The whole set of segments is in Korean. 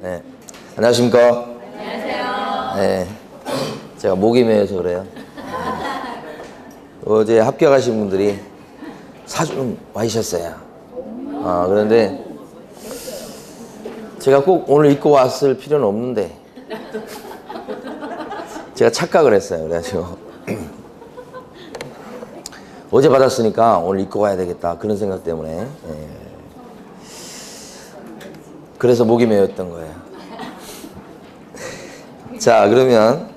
네. 안녕하십니까? 안녕하세요. 네. 제가 목이 메어서 그래요. 어제 합격하신 분들이 사주는 와이셨어요. 그런데 제가 꼭 오늘 입고 왔을 필요는 없는데 제가 착각을 했어요. 그래가지고 어제 받았으니까 오늘 입고 가야 되겠다 그런 생각 때문에 그래서 목이 메였던 거예요. 자, 그러면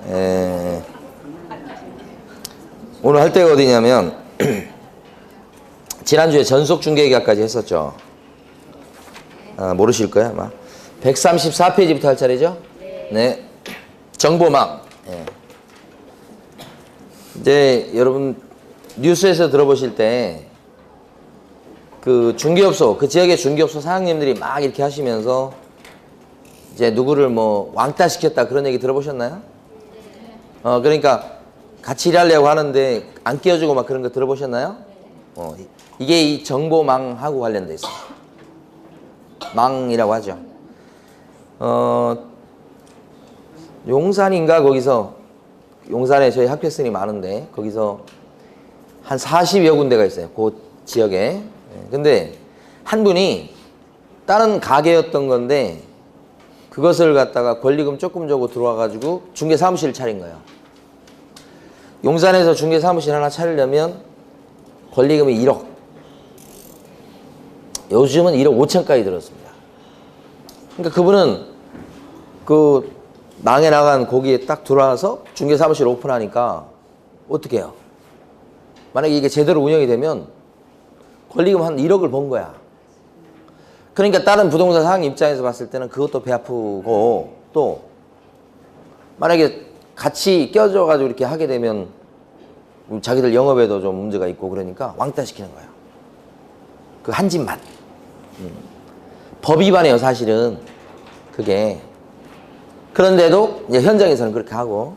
오늘 할 때가 어디냐면 지난주에 전속중개계약까지 했었죠. 모르실 거예요 아마. 134페이지부터 할 차례죠? 네. 정보망. 이제 여러분 뉴스에서 들어보실 때 그 중개업소, 그 지역의 중개업소 사장님들이 막 이렇게 하시면서 이제 누구를 뭐 왕따 시켰다 그런 얘기 들어보셨나요? 그러니까 같이 일하려고 하는데 안 끼워주고 막 그런 거 들어보셨나요? 이게 이 정보망하고 관련돼 있어요. 망이라고 하죠. 용산인가 거기서, 용산에 저희 합격생이 많은데 거기서 한 40여 군데가 있어요. 그 지역에. 근데 한 분이 다른 가게였던 건데 그것을 갖다가 권리금 조금 주고 들어와가지고 중개사무실을 차린 거예요. 용산에서 중개사무실 하나 차리려면 권리금이 1억. 요즘은 1억 5천까지 들었습니다. 그러니까 그분은 그 망해 나간 거기에 딱 들어와서 중개사무실 오픈하니까 어떻게 해요? 만약에 이게 제대로 운영이 되면 권리금 한 1억을 번 거야. 그러니까 다른 부동산 사장 입장에서 봤을 때는 그것도 배 아프고, 또 만약에 같이 껴줘가지고 이렇게 하게 되면 자기들 영업에도 좀 문제가 있고 그러니까 왕따 시키는 거예요. 그 한 집만. 법 위반이에요 사실은 그게. 그런데도 이제 현장에서는 그렇게 하고,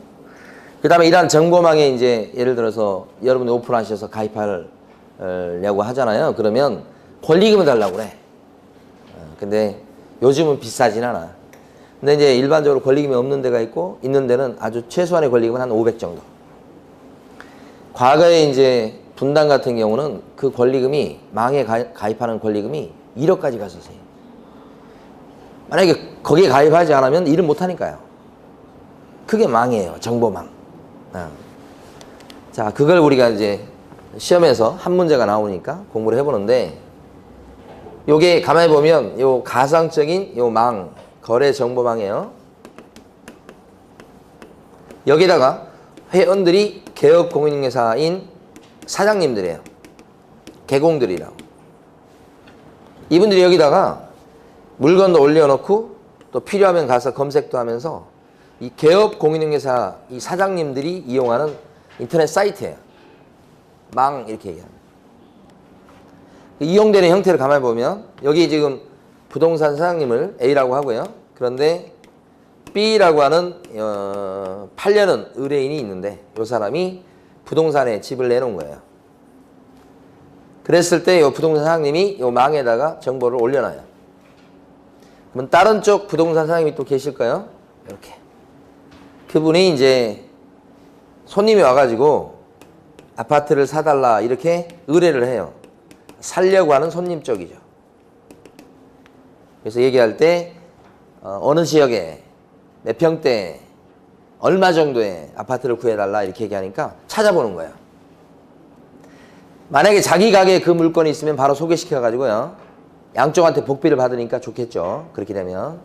그 다음에 이러한 정보망에 이제 예를 들어서 여러분이 오픈하셔서 가입하려고 하잖아요. 그러면 권리금을 달라고 그래. 근데 요즘은 비싸진 않아. 근데 이제 일반적으로 권리금이 없는 데가 있고, 있는 데는 아주 최소한의 권리금은 한 500 정도. 과거에 이제 분당 같은 경우는 그 권리금이, 망에 가입하는 권리금이 1억까지 갔었어요. 만약에 거기에 가입하지 않으면 일을 못 하니까요. 그게 망이에요. 정보망. 자, 그걸 우리가 이제 시험에서 한 문제가 나오니까 공부를 해보는데, 요게 가만히 보면 요 가상적인 요 망, 거래 정보망이에요. 여기다가 회원들이 개업 공인중개사인 사장님들이에요. 개공들이라고. 이분들이 여기다가 물건도 올려놓고 또 필요하면 가서 검색도 하면서 이 개업 공인중개사 이 사장님들이 이용하는 인터넷 사이트예요. 망 이렇게 얘기합니다. 이용되는 형태를 가만히 보면 여기 지금 부동산 사장님을 A라고 하고요. 그런데 B라고 하는 팔려는 의뢰인이 있는데 이 사람이 부동산에 집을 내놓은 거예요. 그랬을 때 이 부동산 사장님이 이 망에다가 정보를 올려놔요. 그러면 다른 쪽 부동산 사장님이 또 계실까요? 이렇게. 그분이 이제 손님이 와가지고 아파트를 사달라 이렇게 의뢰를 해요. 살려고 하는 손님 쪽이죠. 그래서 얘기할 때 어느 지역에 몇 평대 얼마 정도의 아파트를 구해달라 이렇게 얘기하니까 찾아보는 거예요. 만약에 자기 가게에 그 물건이 있으면 바로 소개시켜가지고요. 양쪽한테 복비를 받으니까 좋겠죠. 그렇게 되면.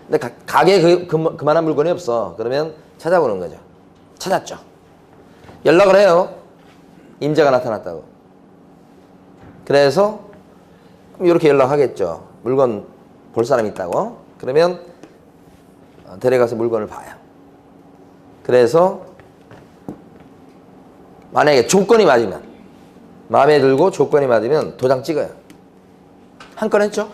근데 가게에 그만한 물건이 없어. 그러면 찾아보는 거죠. 찾았죠. 연락을 해요. 임자가 나타났다고. 그래서 이렇게 연락하겠죠. 물건 볼 사람 있다고. 그러면 데려가서 물건을 봐요. 그래서 만약에 조건이 맞으면, 마음에 들고 조건이 맞으면 도장 찍어요. 한 건 했죠.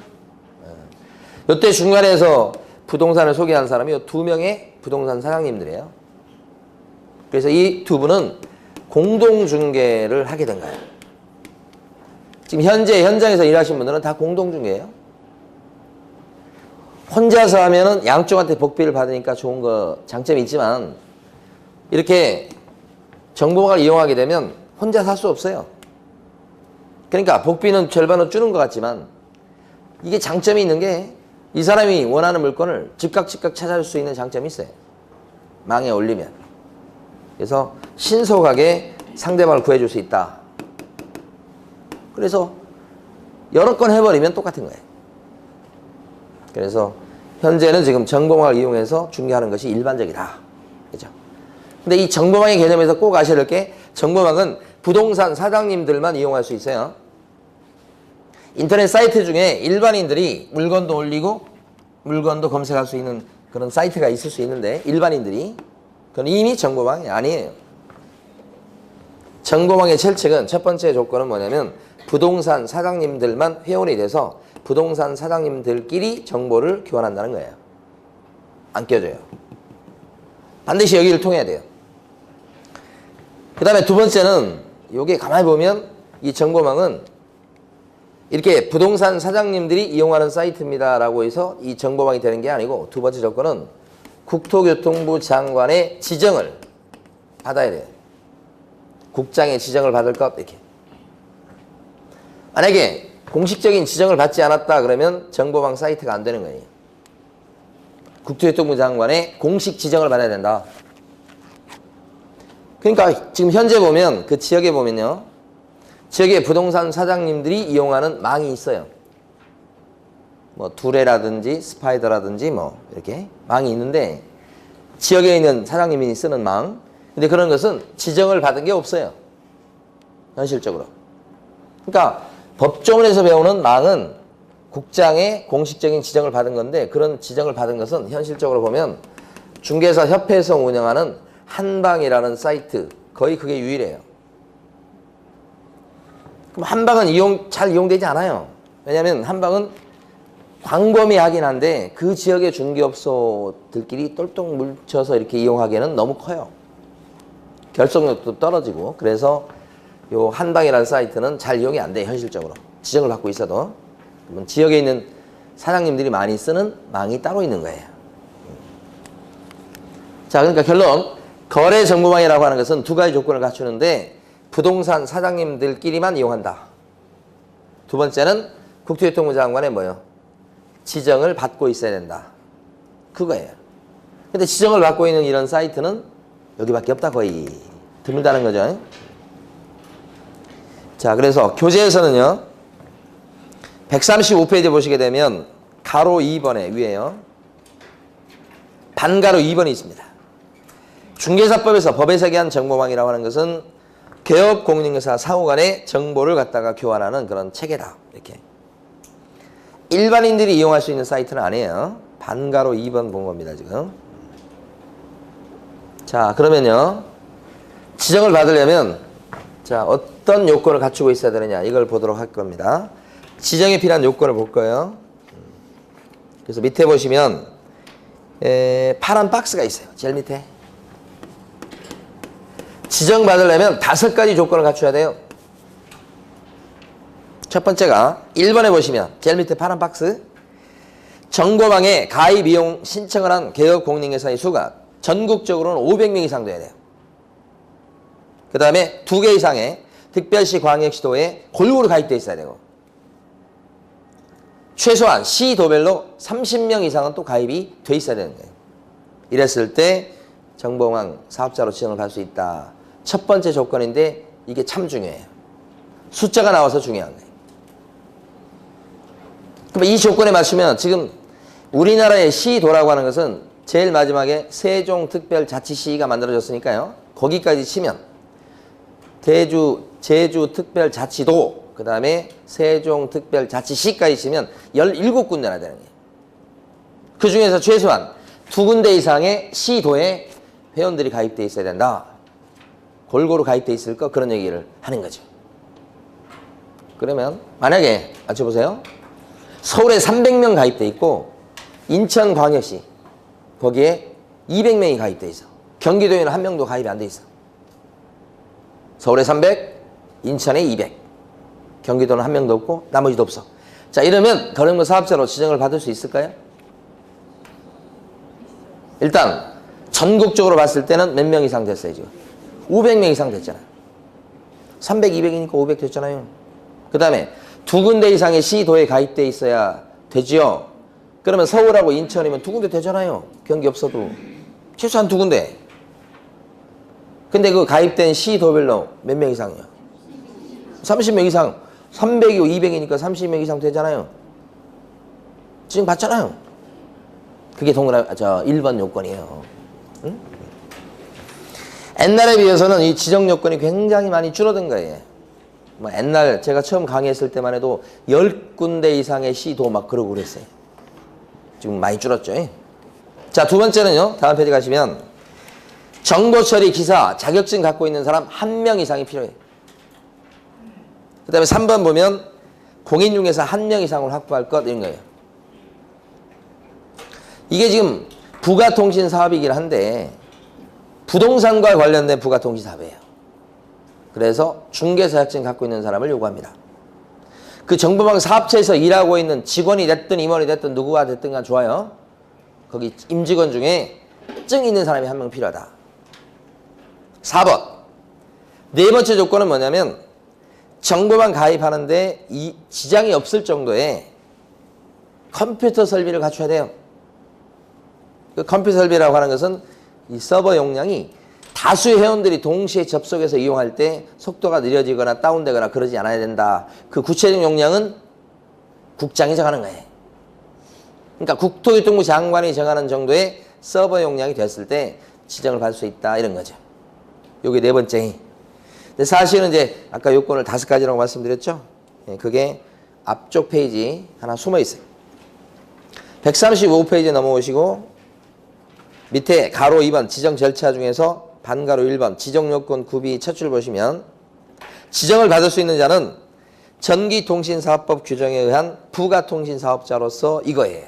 이때 중간에서 부동산을 소개한 사람이 2명의 부동산 사장님들이에요. 그래서 이 두 분은 공동중개를 하게 된 거예요. 지금 현재 현장에서 일하신 분들은 다 공동중개예요. 혼자서 하면은 양쪽한테 복비를 받으니까 좋은 거 장점이 있지만 이렇게 정보망을 이용하게 되면 혼자 살 수 없어요. 그러니까 복비는 절반으로 줄은 것 같지만 이게 장점이 있는 게 이 사람이 원하는 물건을 즉각 찾아줄 수 있는 장점이 있어요. 망에 올리면. 그래서 신속하게 상대방을 구해줄 수 있다. 그래서 여러 건 해버리면 똑같은 거예요. 그래서 현재는 지금 정보망을 이용해서 중개하는 것이 일반적이다. 그죠? 근데 이 정보망의 개념에서 꼭 아셔야 될 게 정보망은 부동산 사장님들만 이용할 수 있어요. 인터넷 사이트 중에 일반인들이 물건도 올리고 물건도 검색할 수 있는 그런 사이트가 있을 수 있는데 일반인들이 그건 이미 정보망이 아니에요. 정보망의 철칙은 첫 번째 조건은 뭐냐면 부동산 사장님들만 회원이 돼서 부동산 사장님들끼리 정보를 교환한다는 거예요. 안 껴줘요. 반드시 여기를 통해야 돼요. 그 다음에 두 번째는 요게 가만히 보면 이 정보망은 이렇게 부동산 사장님들이 이용하는 사이트입니다 라고 해서 이 정보망이 되는 게 아니고 두 번째 조건은 국토교통부 장관의 지정을 받아야 돼요. 국장의 지정을 받을 것 이렇게. 만약에 공식적인 지정을 받지 않았다 그러면 정보망 사이트가 안 되는 거예요. 국토교통부 장관의 공식 지정을 받아야 된다. 그러니까 지금 현재 보면 그 지역에 보면요. 지역에 부동산 사장님들이 이용하는 망이 있어요. 뭐 두레라든지 스파이더라든지 뭐 이렇게 망이 있는데 지역에 있는 사장님이 쓰는 망. 근데 그런 것은 지정을 받은 게 없어요. 현실적으로. 그러니까 법조문에서 배우는 망은 국장의 공식적인 지정을 받은 건데 그런 지정을 받은 것은 현실적으로 보면 중개사 협회에서 운영하는 한방이라는 사이트 거의 그게 유일해요. 그럼 한방은 잘 이용되지 않아요. 왜냐하면 한방은 광범위하긴 한데 그 지역의 중개업소들끼리 똘똘 뭉쳐서 이렇게 이용하기에는 너무 커요. 결속력도 떨어지고 그래서 요 한방이라는 사이트는 잘 이용이 안 돼요. 현실적으로. 지정을 받고 있어도. 지역에 있는 사장님들이 많이 쓰는 망이 따로 있는 거예요. 자, 그러니까 결론 거래 정보망이라고 하는 것은 두 가지 조건을 갖추는데 부동산 사장님들끼리만 이용한다. 두 번째는 국토교통부 장관의 뭐요? 지정을 받고 있어야 된다. 그거예요. 근데 지정을 받고 있는 이런 사이트는 여기밖에 없다. 거의 드물다는 거죠. 자, 그래서 교재에서는요 135페이지 보시게 되면 가로 2번에 위에요 반가로 2번이 있습니다. 중개사법에서 법에 새겨한 정보망이라고 하는 것은 개업 공인중개사 상호 간의 정보를 갖다가 교환하는 그런 체계다. 이렇게. 일반인들이 이용할 수 있는 사이트는 아니에요. 반가로 2번 본 겁니다, 지금. 자, 그러면요. 지정을 받으려면 자, 어떤 요건을 갖추고 있어야 되느냐 이걸 보도록 할 겁니다. 지정에 필요한 요건을 볼 거예요. 그래서 밑에 보시면 파란 박스가 있어요. 제일 밑에. 지정받으려면 5가지 조건을 갖춰야 돼요. 첫 번째가 1번에 보시면 제일 밑에 파란 박스 정보망에 가입 이용 신청을 한 개업 공인중개사의 수가 전국적으로는 500명 이상 돼야 돼요. 그 다음에 2개 이상의 특별시 광역시도에 골고루 가입되어 있어야 되고 최소한 시도별로 30명 이상은 또 가입이 돼 있어야 되는 거예요. 이랬을 때 정보망 사업자로 지정을 받을 수 있다. 첫 번째 조건인데 이게 참 중요해요. 숫자가 나와서 중요한 거예요. 그럼 이 조건에 맞추면 지금 우리나라의 시도라고 하는 것은 제일 마지막에 세종특별자치시가 만들어졌으니까요. 거기까지 치면 제주특별자치도 그 다음에 세종특별자치시까지 치면 17군데나 되는 거예요. 그 중에서 최소한 2군데 이상의 시도에 회원들이 가입되어 있어야 된다. 골고루 가입되어 있을 거 그런 얘기를 하는 거죠. 그러면 만약에 맞춰보세요. 서울에 300명 가입되어 있고 인천광역시 거기에 200명이 가입되어 있어. 경기도에는 1명도 가입이 안 돼 있어. 서울에 300, 인천에 200. 경기도는 1명도 없고 나머지도 없어. 자, 이러면 거래무 사업자로 지정을 받을 수 있을까요? 일단 전국적으로 봤을 때는 몇 명 이상 됐어요 지금? 500명 이상 됐잖아요. 300, 200이니까 500 됐잖아요. 그 다음에 두 군데 이상의 시도에 가입돼 있어야 되지요. 그러면 서울하고 인천이면 두 군데 되잖아요. 경기 없어도 최소한 두 군데. 근데 그 가입된 시도별로 몇 명 이상이요? 30명 이상. 300이고 200이니까 30명 이상 되잖아요. 지금 봤잖아요. 그게 1번 요건이에요. 응? 옛날에 비해서는 이 지정 요건이 굉장히 많이 줄어든 거예요. 뭐 옛날 제가 처음 강의했을 때만 해도 10군데 이상의 시도 막 그러고 그랬어요. 지금 많이 줄었죠. 자, 두 번째는요. 다음 페이지 가시면 정보 처리 기사 자격증 갖고 있는 사람 1명 이상이 필요해요. 그 다음에 3번 보면 공인 중에서 1명 이상을 확보할 것 이런 거예요. 이게 지금 부가통신 사업이긴 한데 부동산과 관련된 부가통신 사업이에요. 그래서 중개사역증 갖고 있는 사람을 요구합니다. 그 정보망 사업체에서 일하고 있는 직원이 됐든 임원이 됐든 누구가 됐든 간 좋아요. 거기 임직원 중에 증 있는 사람이 1명 필요하다. 4번. 네 번째 조건은 뭐냐면 정보망 가입하는데 이 지장이 없을 정도의 컴퓨터 설비를 갖춰야 돼요. 그 컴퓨터 설비라고 하는 것은 이 서버 용량이 다수의 회원들이 동시에 접속해서 이용할 때 속도가 느려지거나 다운되거나 그러지 않아야 된다. 그 구체적 용량은 국장이 정하는 거예요. 그러니까 국토교통부 장관이 정하는 정도의 서버 용량이 됐을 때 지정을 받을 수 있다. 이런 거죠. 요게 네 번째. 근데 사실은 이제 아까 요건을 5가지라고 말씀드렸죠. 그게 앞쪽 페이지 하나 숨어 있어요. 135페이지에 넘어오시고 밑에 가로 2번 지정 절차 중에서 반가로 1번 지정 요건 구비 첫 줄 보시면 지정을 받을 수 있는 자는 전기통신사업법 규정에 의한 부가통신사업자로서 이거예요.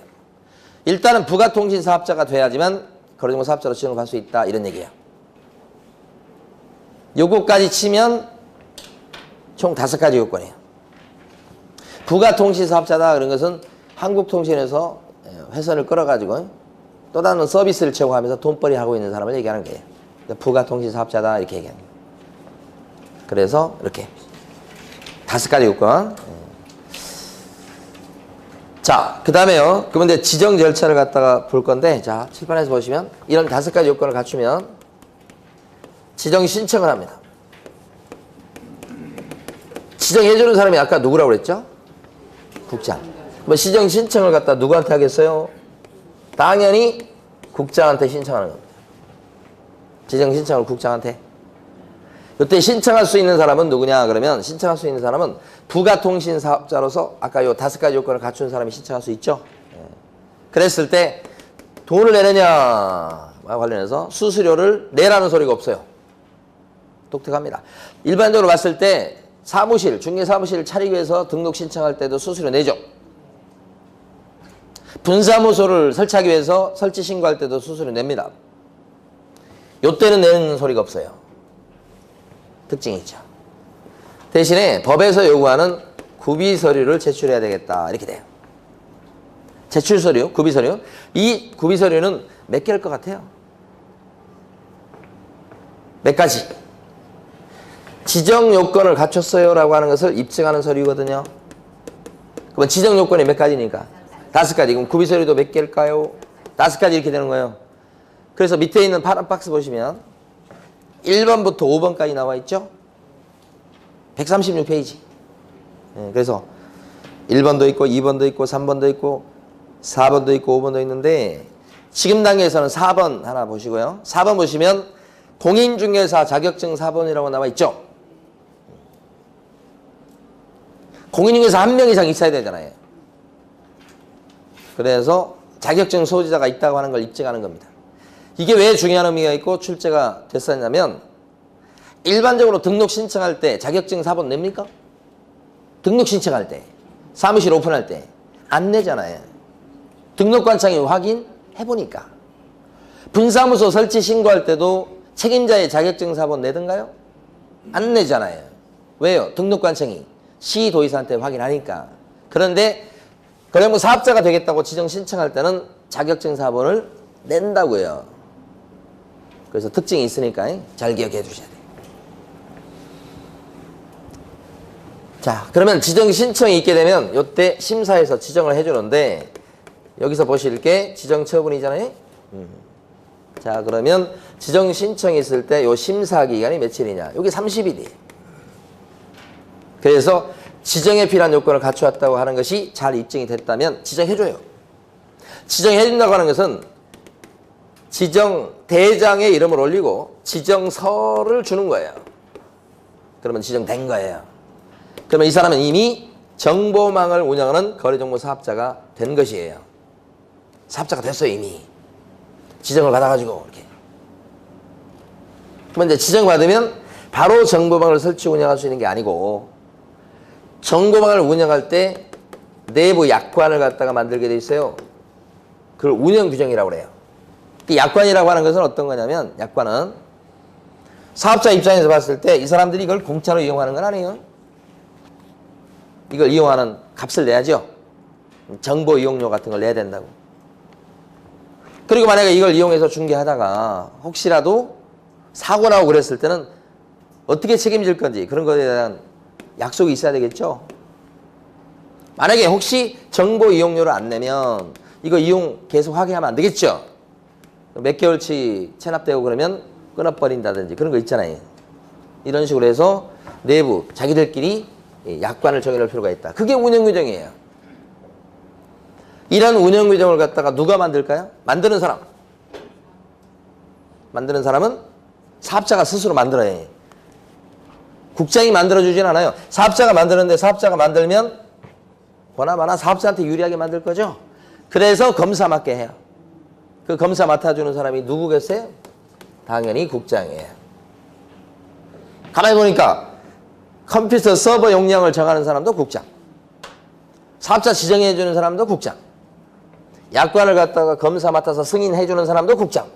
일단은 부가통신사업자가 돼야지만 거래정보 사업자로 지정을 받을 수 있다. 이런 얘기예요. 요거까지 치면 총 5가지 요건이에요. 부가통신사업자다 그런 것은 한국통신에서 회선을 끌어가지고 또 다른 서비스를 제공하면서 돈벌이 하고 있는 사람을 얘기하는 거예요. 부가통신사업자다 이렇게 얘기합니다. 그래서 이렇게 5가지 요건. 자, 그 다음에요. 그러면 이제 지정 절차를 갖다가 볼 건데, 자, 칠판에서 보시면 이런 5가지 요건을 갖추면 지정 신청을 합니다. 지정해주는 사람이 아까 누구라고 그랬죠? 국장. 그럼 시정 신청을 갖다 누구한테 하겠어요? 당연히 국장한테 신청하는 겁니다. 지정 신청을 국장한테. 이때 신청할 수 있는 사람은 누구냐 그러면 신청할 수 있는 사람은 부가통신 사업자로서 아까 요 5가지 요건을 갖춘 사람이 신청할 수 있죠. 그랬을 때 돈을 내느냐와 관련해서 수수료를 내라는 소리가 없어요. 독특합니다. 일반적으로 봤을 때 사무실, 중개사무실을 차리기 위해서 등록 신청할 때도 수수료 내죠. 분사무소를 설치하기 위해서 설치 신고할 때도 수수료 냅니다. 요때는 내는 소리가 없어요. 특징이 있죠. 대신에 법에서 요구하는 구비 서류를 제출해야 되겠다. 이렇게 돼요. 제출 서류, 구비 서류. 이 구비 서류는 몇 개일 것 같아요? 몇 가지. 지정 요건을 갖췄어요 라고 하는 것을 입증하는 서류거든요. 그러면 지정 요건이 몇 가지니까? 5가지. 그럼 구비 서류도 몇 개일까요? 5가지 이렇게 되는 거예요. 그래서 밑에 있는 파란 박스 보시면 1번부터 5번까지 나와 있죠? 136페이지. 그래서 1번도 있고 2번도 있고 3번도 있고 4번도 있고 5번도 있는데 지금 단계에서는 4번 하나 보시고요. 4번 보시면 공인중개사 자격증 4번이라고 나와 있죠? 공인중개사 1명 이상 있어야 되잖아요. 그래서 자격증 소지자가 있다고 하는 걸 입증하는 겁니다. 이게 왜 중요한 의미가 있고 출제가 됐었냐면 일반적으로 등록 신청할 때 자격증 4번 냅니까? 등록 신청할 때 사무실 오픈할 때 안 내잖아요. 등록관청이 확인해보니까. 분사무소 설치 신고할 때도 책임자의 자격증 4번 내던가요? 안 내잖아요. 왜요? 등록관청이 시도의사한테 확인하니까. 그런데 거래정보 사업자가 되겠다고 지정 신청할 때는 자격증 4번을 낸다고요. 그래서 특징이 있으니까 잘 기억해 주셔야 돼요. 자, 그러면 지정 신청이 있게 되면 이때 심사에서 지정을 해주는데 여기서 보실 게 지정 처분이잖아요. 자, 그러면 지정 신청이 있을 때 요 심사 기간이 며칠이냐? 여기 30일이에요. 그래서 지정에 필요한 요건을 갖추었다고 하는 것이 잘 입증이 됐다면 지정해줘요. 지정해준다고 하는 것은 지정 대장의 이름을 올리고 지정서를 주는 거예요. 그러면 지정된 거예요. 그러면 이 사람은 이미 정보망을 운영하는 거래정보 사업자가 된 것이에요. 사업자가 됐어요, 이미. 지정을 받아가지고, 이렇게. 그러면 이제 지정받으면 바로 정보망을 설치 운영할 수 있는 게 아니고, 정보망을 운영할 때 내부 약관을 갖다가 만들게 돼 있어요. 그걸 운영 규정이라고 그래요. 그 약관이라고 하는 것은 어떤 거냐면, 약관은 사업자 입장에서 봤을 때 이 사람들이 이걸 공짜로 이용하는 건 아니에요. 이걸 이용하는 값을 내야죠. 정보 이용료 같은 걸 내야 된다고. 그리고 만약에 이걸 이용해서 중개하다가 혹시라도 사고 나고 그랬을 때는 어떻게 책임질 건지 그런 것에 대한 약속이 있어야 되겠죠. 만약에 혹시 정보 이용료를 안 내면 이거 이용 계속 하게 하면 안 되겠죠. 몇 개월치 체납되고 그러면 끊어버린다든지 그런 거 있잖아요. 이런 식으로 해서 내부 자기들끼리 약관을 정해놓을 필요가 있다. 그게 운영규정이에요. 이런 운영규정을 갖다가 누가 만들까요? 만드는 사람. 만드는 사람은 사업자가 스스로 만들어야 해요. 국장이 만들어주진 않아요. 사업자가 만드는데 사업자가 만들면 보나마나 사업자한테 유리하게 만들 거죠. 그래서 검사 맡게 해요. 그 검사 맡아주는 사람이 누구겠어요? 당연히 국장이에요. 가만히 보니까 컴퓨터 서버 용량을 정하는 사람도 국장. 사업자 지정해주는 사람도 국장. 약관을 갖다가 검사 맡아서 승인해주는 사람도 국장.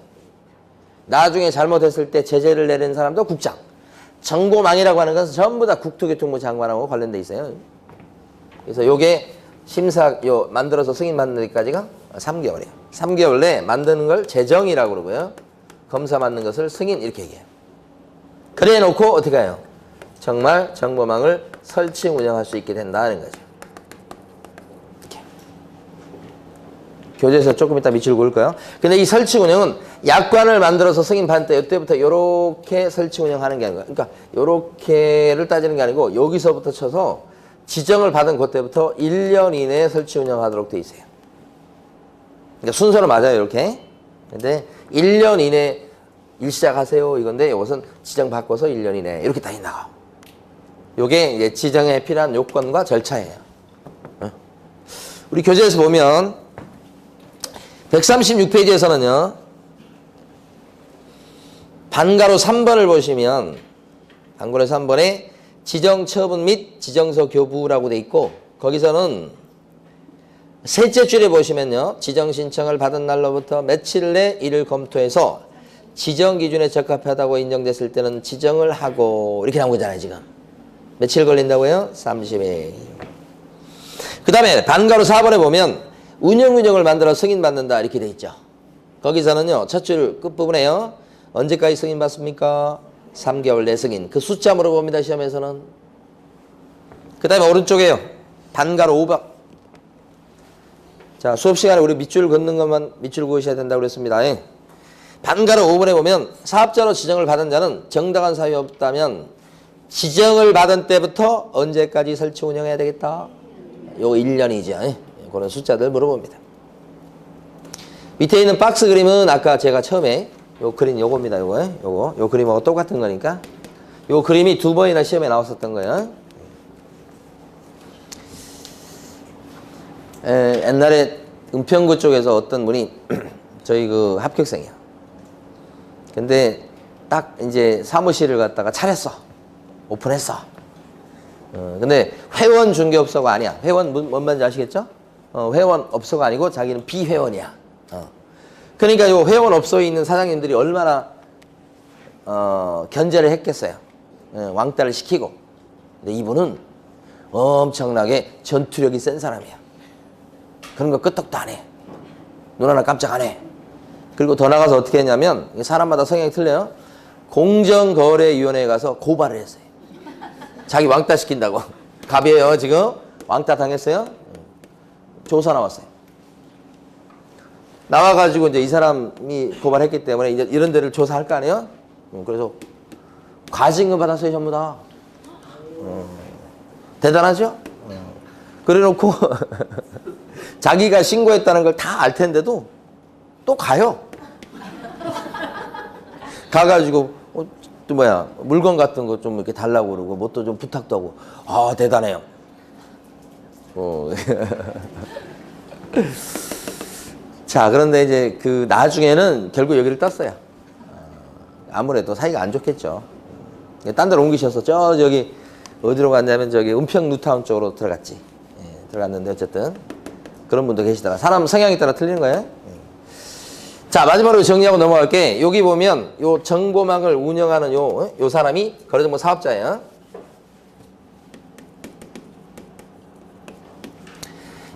나중에 잘못했을 때 제재를 내리는 사람도 국장. 정보망이라고 하는 것은 전부 다 국토교통부 장관하고 관련돼 있어요. 그래서 요게 심사, 만들어서 승인 받는 데까지가 3개월이에요. 3개월 내에 만드는 걸 제정이라고 그러고요. 검사 맡는 것을 승인 이렇게 얘기해요. 그래 놓고 어떻게 해요? 정말 정보망을 설치 운영할 수 있게 된다는 거죠. 이렇게. 교재에서 조금 이따 밑줄 그을 거예요. 근데 이 설치 운영은 약관을 만들어서 승인 받을 때 이때부터 이렇게 설치 운영하는 게 아니고, 그러니까 이렇게를 따지는 게 아니고 여기서부터 쳐서 지정을 받은 그때부터 1년 이내에 설치 운영하도록 돼 있어요. 그러니까 순서는 맞아요, 이렇게. 근데 1년 이내 일 시작하세요 이건데 이것은 지정 바꿔서 1년 이내 이렇게 다 있나가. 요게 이제 지정에 필요한 요건과 절차예요. 우리 교재에서 보면 136페이지에서는요. 반가로 3번을 보시면 반가로 3번에 지정 처분 및 지정서 교부라고 돼 있고 거기서는 셋째 줄에 보시면요. 지정 신청을 받은 날로부터 며칠 내 이를 검토해서 지정 기준에 적합하다고 인정됐을 때는 지정을 하고 이렇게 나온 거잖아요, 지금. 며칠 걸린다고요? 30일. 그 다음에 반가로 4번에 보면 운영규정을 만들어 승인받는다 이렇게 돼 있죠. 거기서는요. 첫 줄 끝부분에요. 언제까지 승인받습니까? 3개월 내 승인. 그 숫자 물어봅니다, 시험에서는. 그 다음에 오른쪽에요. 반가로 5번. 자, 수업 시간에 우리 밑줄 긋는 것만 밑줄 그으셔야 된다고 그랬습니다. 반가로 5번에 보면 사업자로 지정을 받은 자는 정당한 사유 없다면 지정을 받은 때부터 언제까지 설치 운영해야 되겠다? 요 1년이죠. 그런 숫자들 물어봅니다. 밑에 있는 박스 그림은 아까 제가 처음에 요 그림 요겁니다. 요 그림하고 똑같은 거니까 요 그림이 2번이나 시험에 나왔었던 거예요. 옛날에 은평구 쪽에서 어떤 분이 저희 그 합격생이야. 근데 딱 이제 사무실을 갖다가 차렸어. 오픈했어. 근데 회원 중개업소가 아니야. 회원 뭔 말인지 아시겠죠? 회원 업소가 아니고 자기는 비회원이야. 그러니까 요 회원 업소에 있는 사장님들이 얼마나 견제를 했겠어요. 왕따를 시키고. 근데 이분은 엄청나게 전투력이 센 사람이야. 그런 거 끄떡도 안 해. 눈 하나 깜짝 안 해. 그리고 더 나가서 어떻게 했냐면 사람마다 성향이 틀려요. 공정거래위원회에 가서 고발을 했어요. 자기 왕따 시킨다고. 갑이에요 지금. 왕따 당했어요. 조사 나왔어요. 나와가지고 이제 이 사람이 고발했기 때문에 이제 이런 데를 조사할 거 아니에요? 그래서 과징금 받았어요 전부 다. 대단하죠? 그래놓고 자기가 신고했다는 걸 다 알 텐데도 또 가요. 가가지고 또 뭐야 물건 같은 거 좀 이렇게 달라고 그러고 뭐 또 좀 부탁도 하고. 아 대단해요. 자 그런데 이제 그 나중에는 결국 여기를 떴어요. 아무래도 사이가 안 좋겠죠. 딴 데로 옮기셔서 저기 어디로 갔냐면 저기 은평 뉴타운 쪽으로 들어갔지. 예, 들어갔는데 어쨌든 그런 분도 계시더라. 사람 성향에 따라 틀리는 거예요. 예. 자 마지막으로 정리하고 넘어갈게. 여기 보면 요 정보망을 운영하는 요 사람이 거래정보 사업자예요.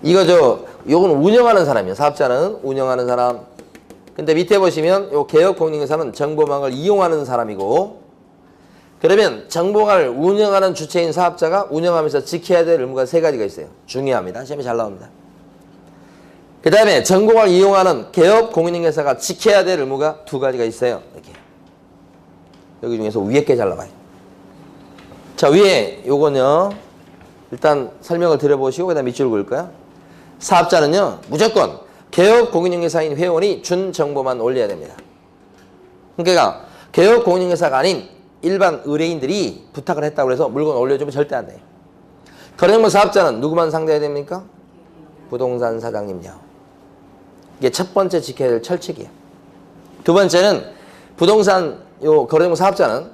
이거 요건 운영하는 사람이에요. 사업자는 운영하는 사람. 근데 밑에 보시면 요 개업공인회사는 정보망을 이용하는 사람이고, 그러면 정보망을 운영하는 주체인 사업자가 운영하면서 지켜야 될 의무가 세 가지가 있어요. 중요합니다. 시험에 잘 나옵니다. 그 다음에 정보망을 이용하는 개업공인회사가 지켜야 될 의무가 두 가지가 있어요. 이렇게. 여기 중에서 위에 게 잘 나와요. 자, 위에 요거는요. 일단 설명을 드려보시고 그 다음 밑줄 그을까요? 사업자는요. 무조건 개업공인중개사인 회원이 준 정보만 올려야 됩니다. 그러니까 개업공인중개사가 아닌 일반 의뢰인들이 부탁을 했다고 해서 물건 올려주면 절대 안 돼요. 거래정보 사업자는 누구만 상대해야 됩니까? 부동산 사장님요. 이게 첫 번째 지켜야 될 철칙이에요. 두 번째는 부동산 거래정보 사업자는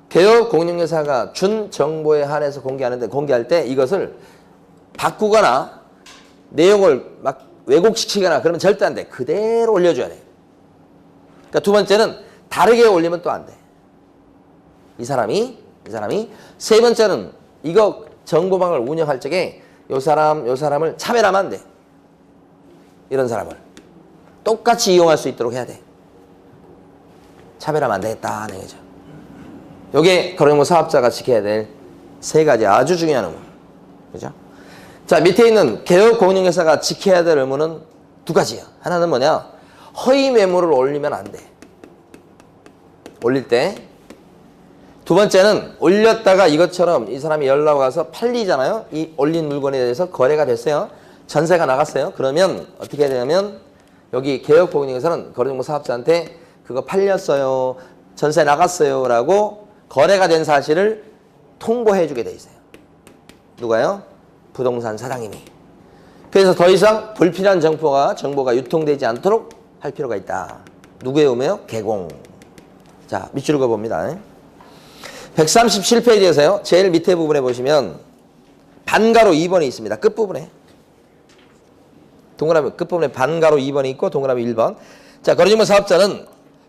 개업공인중개사가 준 정보에 한해서 공개할 때 이것을 바꾸거나 내용을 막 왜곡시키거나 그러면 절대 안 돼. 그대로 올려줘야 돼. 그러니까 두 번째는 다르게 올리면 또 안 돼. 이 사람이. 세 번째는 이거 정보망을 운영할 적에 요 사람을 차별하면 안 돼. 이런 사람을. 똑같이 이용할 수 있도록 해야 돼. 차별하면 안 되겠다 하는 거죠. 요게 거래정보 사업자가 지켜야 될 세 가지 아주 중요한 의무. 그죠? 자, 밑에 있는 개업공인중개사가 지켜야 될 의무는 두 가지예요. 하나는 뭐냐? 허위 매물을 올리면 안 돼. 올릴 때. 두 번째는 올렸다가 이것처럼 이 사람이 연락 와서 팔리잖아요. 이 올린 물건에 대해서 거래가 됐어요. 전세가 나갔어요. 그러면 어떻게 해야 되냐면 여기 개업공인중개사는 거래정보 사업자한테 그거 팔렸어요. 전세 나갔어요. 라고 거래가 된 사실을 통보해 주게 돼 있어요. 누가요? 부동산 사장님이. 그래서 더 이상 불필요한 정보가 유통되지 않도록 할 필요가 있다. 누구의 의무예요? 개공. 자, 밑줄 그어봅니다. 137페이지에서요. 제일 밑에 부분에 보시면 반가로 2번이 있습니다. 끝부분에. 동그라미 끝부분에 반가로 2번이 있고 동그라미 1번. 자, 거래정보 사업자는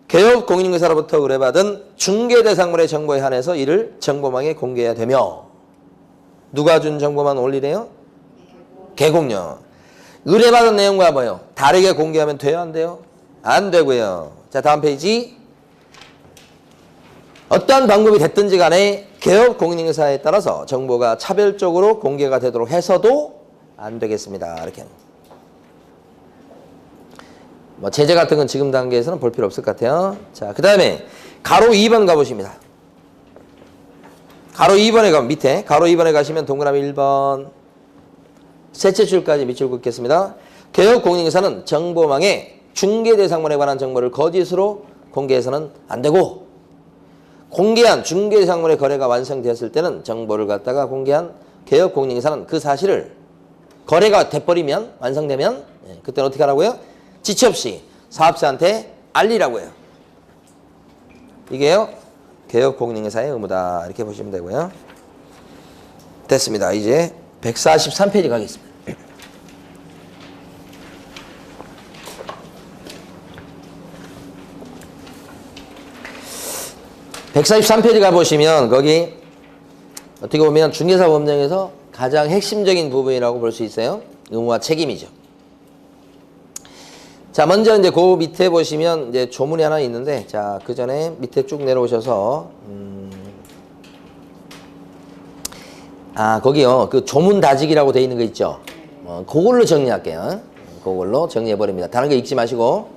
개업공인중개사로부터 의뢰받은 중개대상물의 정보에 한해서 이를 정보망에 공개해야 되며, 누가 준 정보만 올리래요? 개공요. 의뢰받은 내용과 뭐요? 다르게 공개하면 돼요? 안 돼요? 안 되고요. 자, 다음 페이지. 어떠한 방법이 됐든지 간에 개업공인중개사에 따라서 정보가 차별적으로 공개가 되도록 해서도 안 되겠습니다. 이렇게. 뭐 제재 같은 건 지금 단계에서는 볼 필요 없을 것 같아요. 자, 그 다음에 가로 2번 가보십니다. 가로 2번에 가면 밑에 가로 2번에 가시면 동그라미 1번 셋째 줄까지 밑줄 긋겠습니다. 개업공인중개사는 정보망에 중개대상물에 관한 정보를 거짓으로 공개해서는 안 되고, 공개한 중개대상물의 거래가 완성되었을 때는 정보를 갖다가 공개한 개업공인중개사는 그 사실을 거래가 돼버리면 완성되면 그때는 어떻게 하라고요? 지체 없이 사업자한테 알리라고 해요. 이게요. 개업공인중개사의 의무다. 이렇게 보시면 되고요. 됐습니다. 이제 143페이지 가겠습니다. (143페이지) 가보시면 거기 어떻게 보면 중개사 법령에서 가장 핵심적인 부분이라고 볼 수 있어요. 의무와 책임이죠. 자, 먼저 이제 그 밑에 보시면 이제 조문이 하나 있는데, 자, 그 전에 밑에 쭉 내려오셔서, 거기요. 그 조문 다지기라고 돼 있는 거 있죠? 그걸로 정리할게요. 그걸로 정리해버립니다. 다른 거 읽지 마시고.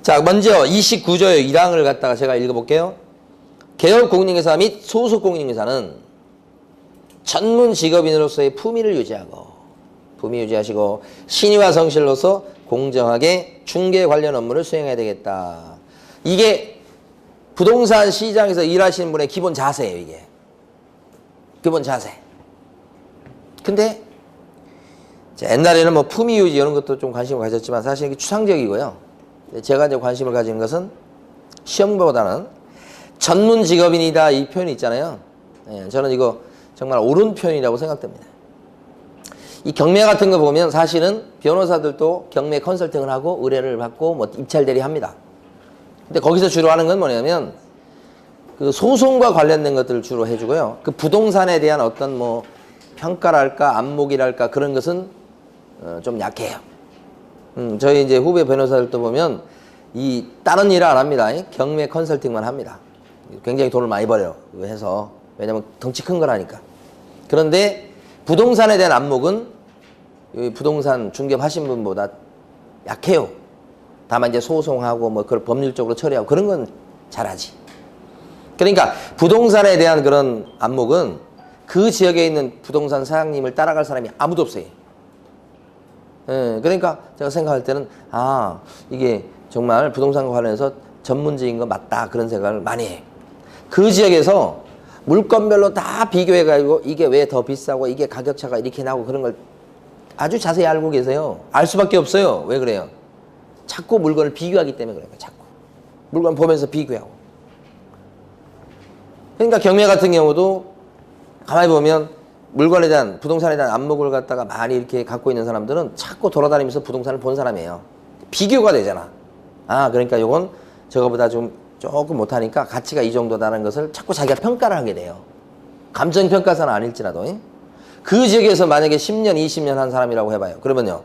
자, 먼저 29조의 1항을 갖다가 제가 읽어볼게요. 개업공인중개사 및 소속공인중개사는 전문 직업인으로서의 품위를 유지하고, 품위 유지하시고, 신의와 성실로서 공정하게 중개 관련 업무를 수행해야 되겠다. 이게 부동산 시장에서 일하시는 분의 기본 자세예요, 이게. 기본 자세. 근데 옛날에는 뭐 품위 유지 이런 것도 좀 관심을 가졌지만 사실 이게 추상적이고요. 제가 이제 관심을 가진 것은 시험보다는 전문 직업인이다 이 표현이 있잖아요. 저는 이거 정말 옳은 표현이라고 생각됩니다. 이 경매 같은 거 보면 사실은 변호사들도 경매 컨설팅을 하고 의뢰를 받고 뭐 입찰 대리합니다. 근데 거기서 주로 하는 건 뭐냐면 그 소송과 관련된 것들을 주로 해주고요. 그 부동산에 대한 어떤 뭐 평가랄까 안목이랄까 그런 것은 좀 약해요. 저희 이제 후배 변호사들도 보면 이 다른 일을 안 합니다. 경매 컨설팅만 합니다. 굉장히 돈을 많이 벌어요. 이거 해서. 왜냐면 덩치 큰 거라니까. 그런데 부동산에 대한 안목은 부동산 중개하신 분보다 약해요. 다만 이제 소송하고 뭐 그걸 법률적으로 처리하고 그런 건 잘하지. 그러니까 부동산에 대한 그런 안목은 그 지역에 있는 부동산 사장님을 따라갈 사람이 아무도 없어요. 그러니까 제가 생각할 때는 이게 정말 부동산과 관련해서 전문직인 거 맞다 그런 생각을 많이 해요. 그 지역에서 물건별로 다 비교해가지고 이게 왜 더 비싸고 이게 가격차가 이렇게 나고 그런 걸 아주 자세히 알고 계세요. 알 수밖에 없어요. 왜 그래요? 자꾸 물건을 비교하기 때문에 그래요. 자꾸 물건 보면서 비교하고. 그러니까 경매 같은 경우도 가만히 보면 물건에 대한 부동산에 대한 안목을 갖다가 많이 이렇게 갖고 있는 사람들은 자꾸 돌아다니면서 부동산을 본 사람이에요. 비교가 되잖아. 그러니까 요건 저거보다 조금 못하니까 가치가 이 정도다는 것을 자꾸 자기가 평가를 하게 돼요. 감정평가사는 아닐지라도. 그 지역에서 만약에 10년, 20년 한 사람이라고 해봐요. 그러면요.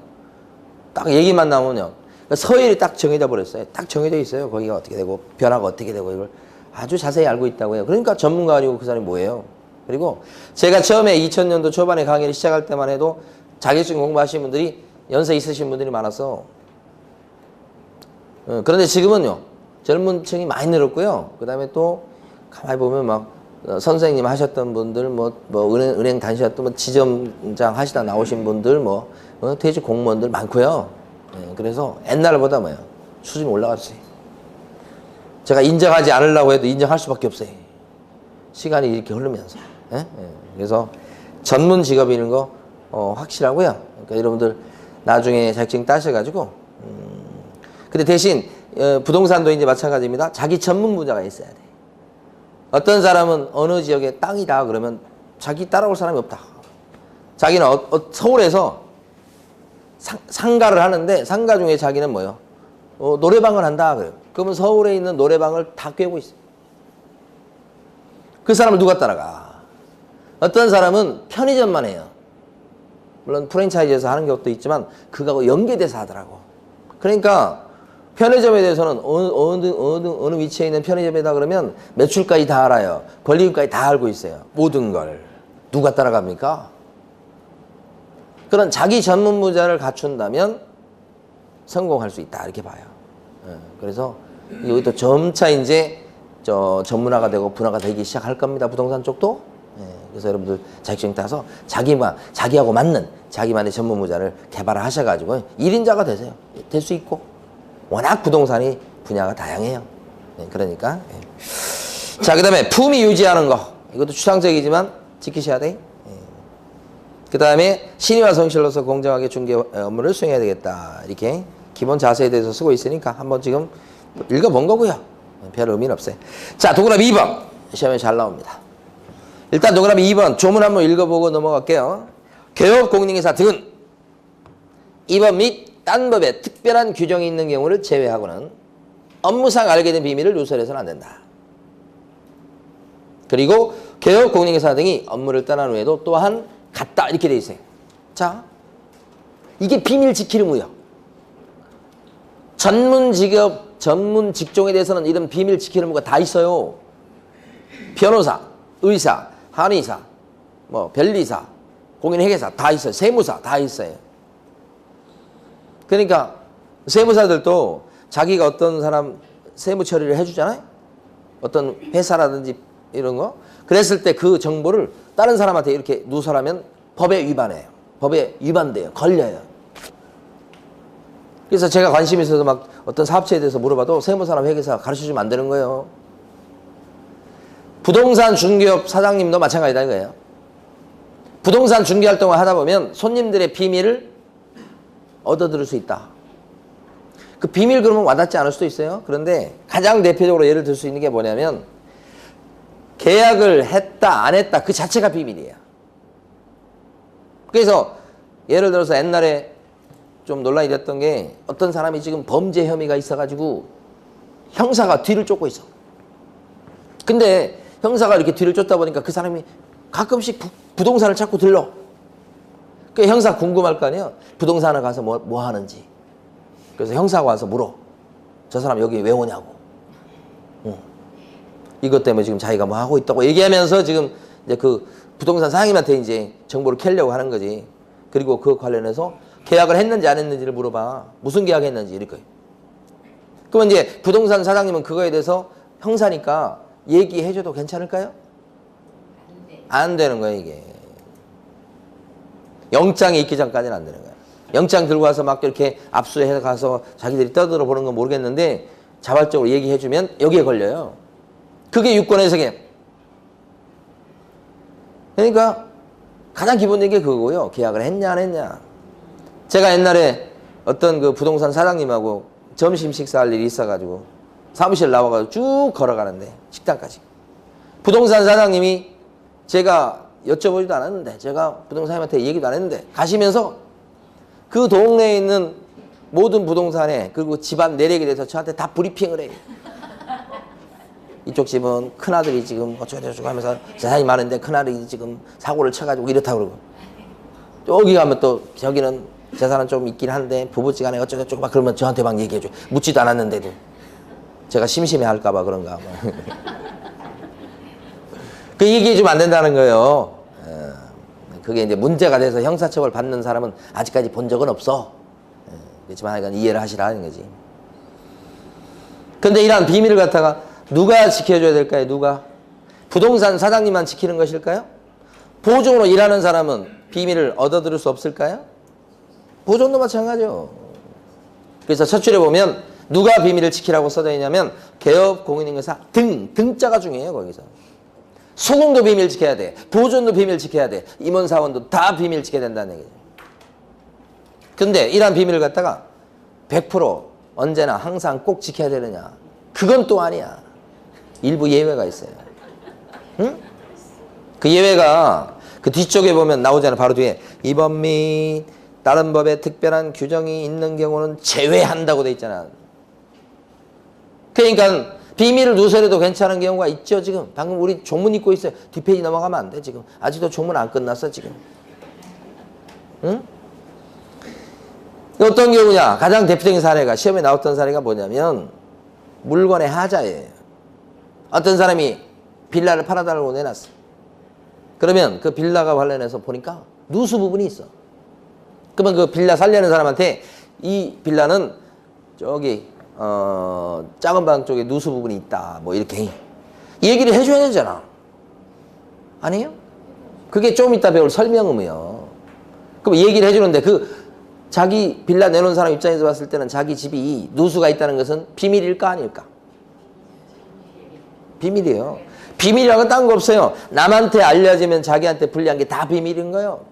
딱 얘기만 나오면요. 서열이 딱 정해져 버렸어요. 딱 정해져 있어요. 거기가 어떻게 되고 변화가 어떻게 되고 이걸 아주 자세히 알고 있다고요. 그러니까 전문가 아니고 그 사람이 뭐예요. 그리고 제가 처음에 2000년도 초반에 강의를 시작할 때만 해도 자격증 공부하신 분들이 연세 있으신 분들이 많았어. 그런데 지금은요. 젊은 층이 많이 늘었고요. 그 다음에 또 가만히 보면 막 선생님 하셨던 분들 은행 다니셨던 지점장 하시다 나오신 분들 퇴직 공무원들 많고요. 그래서 옛날보다 수준이 올라갔어요. 제가 인정하지 않으려고 해도 인정할 수밖에 없어요. 시간이 이렇게 흐르면서. 그래서 전문 직업인 거 확실하고요. 그러니까 여러분들 나중에 자격증 따셔가지고 근데 대신 부동산도 이제 마찬가지입니다. 자기 전문 분야가 있어야 돼. 어떤 사람은 어느 지역에 땅이다 그러면 자기 따라올 사람이 없다. 자기는 서울에서 상가를 하는데 상가 중에 자기는 뭐요? 노래방을 한다 그래요. 그러면 서울에 있는 노래방을 다 꿰고 있어요. 그 사람을 누가 따라가? 어떤 사람은 편의점만 해요. 물론 프랜차이즈에서 하는 것도 있지만 그거하고 연계돼서 하더라고. 그러니까 편의점에 대해서는 어느 위치에 있는 편의점이다 그러면 매출까지 다 알아요. 권리금까지 다 알고 있어요. 모든 걸. 누가 따라갑니까? 그런 자기 전문 분야를 갖춘다면 성공할 수 있다. 이렇게 봐요. 그래서 여기도 점차 이제 전문화가 되고 분화가 되기 시작할 겁니다. 부동산 쪽도. 그래서 여러분들 자격증 따서 자기하고 맞는 자기만의 전문 분야를 개발을 하셔가지고 1인자가 되세요. 될 수 있고. 워낙 부동산이 분야가 다양해요. 그러니까. 자, 그 다음에 품위 유지하는 거. 이것도 추상적이지만 지키셔야 돼. 그 다음에 신의와 성실로서 공정하게 중개 업무를 수행해야 되겠다. 이렇게 기본 자세에 대해서 쓰고 있으니까 한번 지금 읽어본 거고요. 별 의미는 없어요. 자, 도그라미 2번. 시험에 잘 나옵니다. 일단 도그라미 2번 조문 한번 읽어보고 넘어갈게요. 개업공인중개사 등은 이법 및 딴 법에 특별한 규정이 있는 경우를 제외하고는 업무상 알게 된 비밀을 누설해서는 안 된다. 그리고 개업공인중개사 등이 업무를 떠난 후에도 또한 같다 이렇게 돼 있어요. 자, 이게 비밀 지키는 무역. 전문 직업, 전문 직종에 대해서는 이런 비밀 지키는 뭐가 다 있어요. 변호사, 의사, 한의사, 뭐 변리사, 공인회계사 다 있어요. 세무사 다 있어요. 그러니까 세무사들도 자기가 어떤 사람 세무 처리를 해주잖아요. 어떤 회사라든지 이런 거. 그랬을 때 그 정보를 다른 사람한테 이렇게 누설하면 법에 위반해요. 법에 위반돼요. 걸려요. 그래서 제가 관심이 있어서 막 어떤 사업체에 대해서 물어봐도 세무사나 회계사가 가르쳐주면 안 되는 거예요. 부동산 중개업 사장님도 마찬가지다 이거예요. 부동산 중개 활동을 하다 보면 손님들의 비밀을 얻어들을 수 있다. 그 비밀 그러면 와닿지 않을 수도 있어요. 그런데 가장 대표적으로 예를 들 수 있는 게 뭐냐면 계약을 했다 안 했다 그 자체가 비밀이에요. 그래서 예를 들어서 옛날에 좀 논란이 됐던 게 어떤 사람이 지금 범죄 혐의가 있어가지고 형사가 뒤를 쫓고 있어. 근데 형사가 이렇게 뒤를 쫓다 보니까 그 사람이 가끔씩 부동산을 찾고 들러. 그 형사 궁금할 거 아니에요. 부동산을 가서 뭐 하는지. 그래서 형사가 와서 물어. 저 사람 여기 왜 오냐고. 이것 때문에 지금 자기가 뭐 하고 있다고 얘기하면서 지금 이제 그 부동산 사장님한테 이제 정보를 캐려고 하는 거지. 그리고 그 관련해서 계약을 했는지 안 했는지를 물어봐. 무슨 계약했는지 이럴 거예요. 그러면 이제 부동산 사장님은 그거에 대해서 형사니까 얘기해줘도 괜찮을까요? 안 되는 거예요, 이게. 영장이 있기 전까지는 안 되는 거예요. 영장 들고 와서 막 이렇게 압수해서 가서 자기들이 떠들어 보는 건 모르겠는데 자발적으로 얘기해주면 여기에 걸려요. 그게 유권 해석이에요. 그러니까 가장 기본적인 게 그거고요. 계약을 했냐 안 했냐. 제가 옛날에 어떤 그 부동산 사장님하고 점심 식사할 일이 있어가지고 사무실 나와가지고 쭉 걸어가는데 식당까지. 부동산 사장님이 제가 여쭤보지도 않았는데 제가 부동산님한테 얘기도 안 했는데 가시면서 그 동네에 있는 모든 부동산에 그리고 집안 내력에 대해서 저한테 다 브리핑을 해요. 이쪽 집은 큰아들이 지금 어쩌고저쩌고 하면서 재산이 많은데 큰아들이 지금 사고를 쳐가지고 이렇다 그러고 여기 가면 또 저기는 재산은 좀 있긴 한데 부부지간에 어쩌고저쩌고 막 그러면 저한테 막 얘기해줘. 묻지도 않았는데도 제가 심심해할까봐 그런가. 그 얘기해주면 안 된다는 거예요. 그게 이제 문제가 돼서 형사처벌 받는 사람은 아직까지 본 적은 없어. 그렇지만 하여간 이해를 하시라는 거지. 근데 이러한 비밀을 갖다가 누가 지켜줘야 될까요? 누가? 부동산 사장님만 지키는 것일까요? 보증으로 일하는 사람은 비밀을 얻어들을 수 없을까요? 보증도 마찬가지죠. 그래서 첫 줄에 보면 누가 비밀을 지키라고 써져 있냐면 개업, 공인인증서 등자가 중요해요. 거기서. 소공도 비밀 지켜야 돼. 보존도 비밀 지켜야 돼. 임원사원도 다 비밀 지켜야 된다는 얘기죠. 근데 이러한 비밀을 갖다가 100% 언제나 항상 꼭 지켜야 되느냐. 그건 또 아니야. 일부 예외가 있어요. 응? 그 예외가 그 뒤쪽에 보면 나오잖아. 바로 뒤에 이 법 및 다른 법에 특별한 규정이 있는 경우는 제외한다고 돼 있잖아. 그러니까 비밀을 누설해도 괜찮은 경우가 있죠. 지금 방금 우리 종문 읽고 있어요. 뒷페이지 넘어가면 안 돼. 지금 아직도 종문 안 끝났어. 지금. 응? 어떤 경우냐. 가장 대표적인 사례가 시험에 나왔던 사례가 뭐냐면 물건의 하자예요. 어떤 사람이 빌라를 팔아달라고 내놨어. 그러면 그 빌라가 관련해서 보니까 누수 부분이 있어. 그러면 그 빌라 살려는 사람한테 이 빌라는 저기 작은 방 쪽에 누수 부분이 있다. 뭐 이렇게 얘기를 해줘야 되잖아. 아니에요? 그게 좀 이따 배울 설명음이요. 그럼 얘기를 해주는데 그 자기 빌라 내놓은 사람 입장에서 봤을 때는 자기 집이 누수가 있다는 것은 비밀일까 아닐까? 비밀이에요. 비밀이라고 딴 거 없어요. 남한테 알려지면 자기한테 불리한 게 다 비밀인 거예요.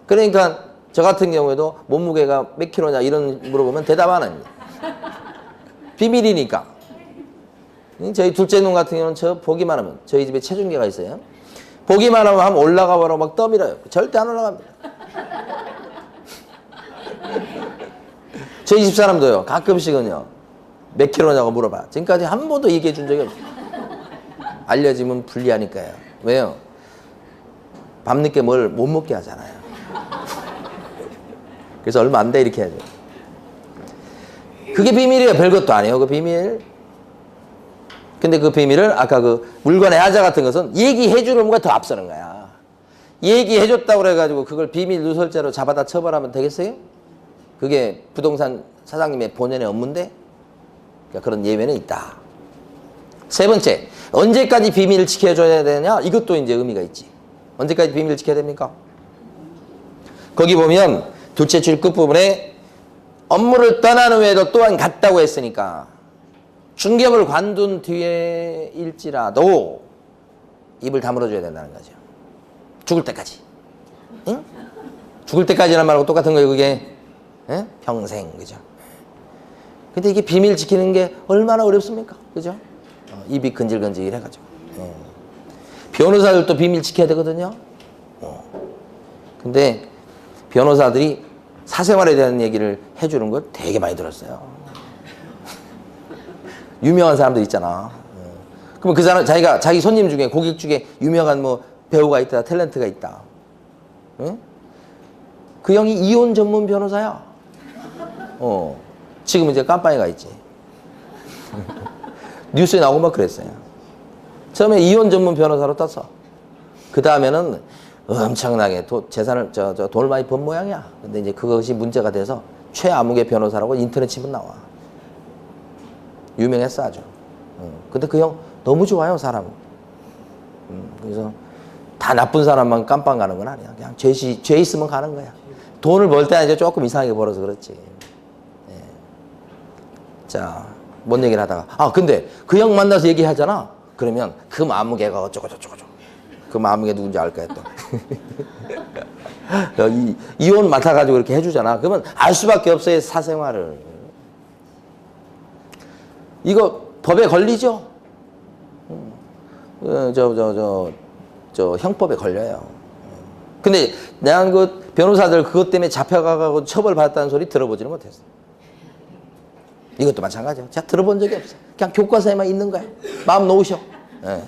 그러니까 저 같은 경우에도 몸무게가 몇 킬로냐 이런 물어보면 대답 안 합니다. 비밀이니까. 저희 둘째 놈 같은 경우는 저 보기만 하면 저희 집에 체중계가 있어요. 보기만 하면 한번 올라가 보라고 막 떠밀어요. 절대 안 올라갑니다. 저희 집 사람도요. 가끔씩은요. 몇 킬로냐고 물어봐. 지금까지 한 번도 얘기해 준 적이 없어요. 알려지면 불리하니까요. 왜요? 밤늦게 뭘 못 먹게 하잖아요. 그래서 얼마 안 돼 이렇게 해야죠. 그게 비밀이에요. 별것도 아니에요. 그 비밀. 근데 그 비밀을 아까 그 물건의 하자 같은 것은 얘기해 주는 것과 더 앞서는 거야. 얘기해 줬다고 그래가지고 그걸 비밀 누설죄로 잡아다 처벌하면 되겠어요? 그게 부동산 사장님의 본연의 업무인데? 그러니까 그런 예외는 있다. 세 번째, 언제까지 비밀을 지켜줘야 되냐? 이것도 이제 의미가 있지. 언제까지 비밀을 지켜야 됩니까? 거기 보면 둘째 줄 끝부분에 업무를 떠난 후에도 또한 같다고 했으니까 중개업을 관둔 뒤에일지라도 입을 다물어줘야 된다는 거죠. 죽을 때까지. 응? 죽을 때까지란 말하고 똑같은 거예요, 그게. 예? 평생, 그죠? 근데 이게 비밀 지키는 게 얼마나 어렵습니까? 그죠? 입이 근질근질 해가지고. 변호사들도 비밀 지켜야 되거든요. 근데 변호사들이 사생활에 대한 얘기를 해주는 걸 되게 많이 들었어요. 유명한 사람들 있잖아. 그러면 그 사람, 자기 손님 중에, 고객 중에 유명한 뭐 배우가 있다, 탤런트가 있다. 응? 그 형이 이혼 전문 변호사야. 지금 이제 깜빵에 가 있지. 뉴스에 나오고 막 그랬어요. 처음에 이혼 전문 변호사로 떴어. 그 다음에는 엄청나게 재산을, 돈을 많이 번 모양이야. 근데 이제 그것이 문제가 돼서 최아무개 변호사라고 인터넷 치면 나와. 유명했어, 아주. 근데 그 형 너무 좋아요, 사람. 그래서 다 나쁜 사람만 깜빵 가는 건 아니야. 그냥 죄 있으면 가는 거야. 돈을 벌 때는 이제 조금 이상하게 벌어서 그렇지. 네. 자, 뭔 얘기를 하다가. 근데 그 형 만나서 얘기하잖아. 그러면 그 마무개가 어쩌고저쩌고. 그 마무개 누군지 알 거야, 또. 이혼 맡아가지고 이렇게 해주잖아. 그러면 알 수밖에 없어요, 사생활을. 이거 법에 걸리죠? 형법에 걸려요. 근데 내가 그 변호사들 그것 때문에 잡혀가고 처벌받았다는 소리 들어보지는 못했어. 이것도 마찬가지야. 제가 들어본 적이 없어. 그냥 교과서에만 있는 거야. 마음 놓으셔. 네.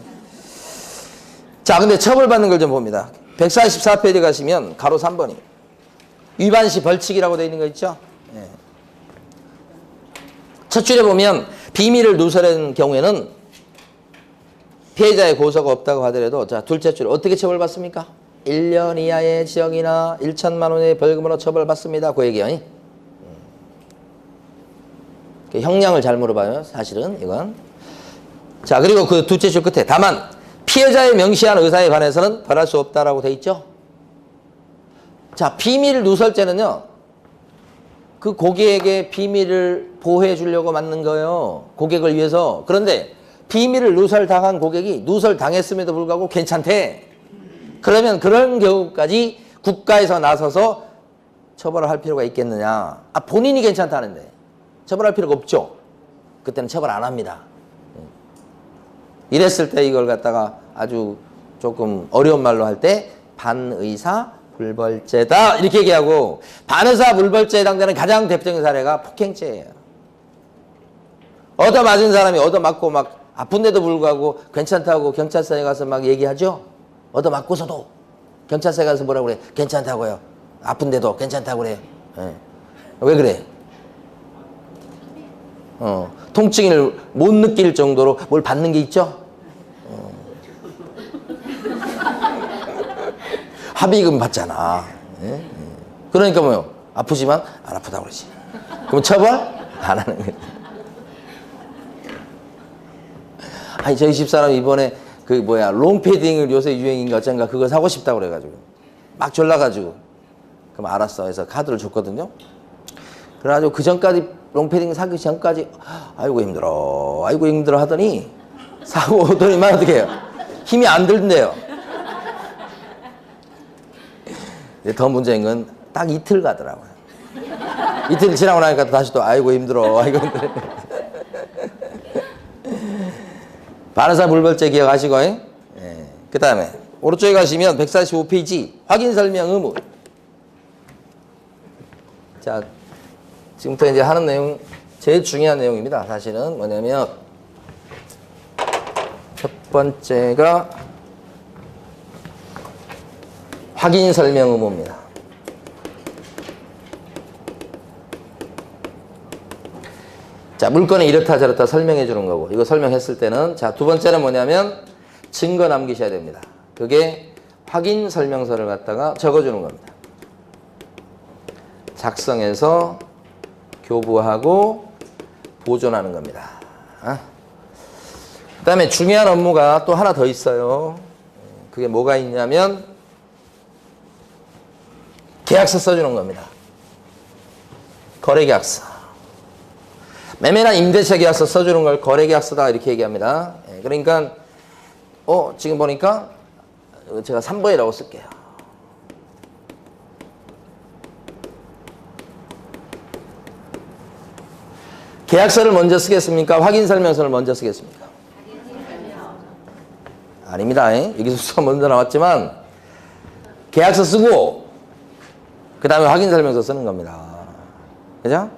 자, 근데 처벌받는 걸 좀 봅니다. 144페이지 가시면 가로 3번이 위반 시 벌칙이라고 되어 있는 거 있죠? 네. 첫 줄에 보면 비밀을 누설한 경우에는 피해자의 고소가 없다고 하더라도, 자, 둘째 줄 어떻게 처벌받습니까? 1년 이하의 징역이나 1천만 원의 벌금으로 처벌받습니다. 그 얘기요. 형량을 잘 물어봐요, 사실은 이건. 자, 그리고 그 둘째 줄 끝에 다만 피해자의 명시한 의사에 관해서는 벌할 수 없다라고 돼 있죠. 자, 비밀 누설죄는요, 그 고객에게 비밀을 보호해 주려고 만든 거예요. 고객을 위해서. 그런데 비밀을 누설당한 고객이 누설당했음에도 불구하고 괜찮대. 그러면 그런 경우까지 국가에서 나서서 처벌을 할 필요가 있겠느냐. 본인이 괜찮다는데 처벌할 필요가 없죠. 그때는 처벌 안 합니다. 이랬을 때 이걸 갖다가 아주 조금 어려운 말로 할 때 반의사 불벌죄다 이렇게 얘기하고, 반의사 불벌죄에 해당되는 가장 대표적인 사례가 폭행죄예요. 얻어맞은 사람이 얻어맞고 막 아픈데도 불구하고 괜찮다고 경찰서에 가서 막 얘기하죠. 얻어맞고서도 경찰서에 가서 뭐라고 그래? 괜찮다고요. 아픈데도 괜찮다고 그래. 네. 왜 그래? 통증을 못 느낄 정도로 뭘 받는 게 있죠? 합의금 받잖아. 예? 그러니까 뭐요? 아프지만 안 아프다고 그러지. 그럼 처벌? 안 하는 거예요. 아니, 저희 집사람 이번에 롱패딩을 요새 유행인가 어쩐가 그거 사고 싶다고 그래가지고 막 졸라가지고, 그럼 알았어 해서 카드를 줬거든요. 그래가지고 그 전까지 롱패딩 사기 전까지 아이고 힘들어 하더니 사고 오더니만 어떻게 해요? 힘이 안 들던데요. 더 문제인 건 딱 이틀 가더라고요. 이틀 지나고 나니까 다시 또 아이고 힘들어. 반의사 불벌죄 기억하시고. 예. 그 다음에 오른쪽에 가시면 145페이지 확인 설명 의무. 자, 지금부터 이제 하는 내용 제일 중요한 내용입니다. 사실은 뭐냐면 첫 번째가 확인 설명 의무입니다. 자, 물건이 이렇다 저렇다 설명해 주는 거고, 이거 설명했을 때는, 자, 두 번째는 뭐냐면 증거 남기셔야 됩니다. 그게 확인 설명서를 갖다가 적어주는 겁니다. 작성해서 교부하고 보존하는 겁니다. 그 다음에 중요한 업무가 또 하나 더 있어요. 그게 뭐가 있냐면 계약서 써주는 겁니다. 거래계약서. 매매나 임대차 계약서 써주는 걸 거래계약서다 이렇게 얘기합니다. 그러니까 지금 보니까 제가 3번이라고 쓸게요. 계약서를 먼저 쓰겠습니까? 확인설명서를 먼저 쓰겠습니까? 아닙니다. 여기서 수가 먼저 나왔지만 계약서 쓰고 그 다음에 확인설명서 쓰는 겁니다. 그죠?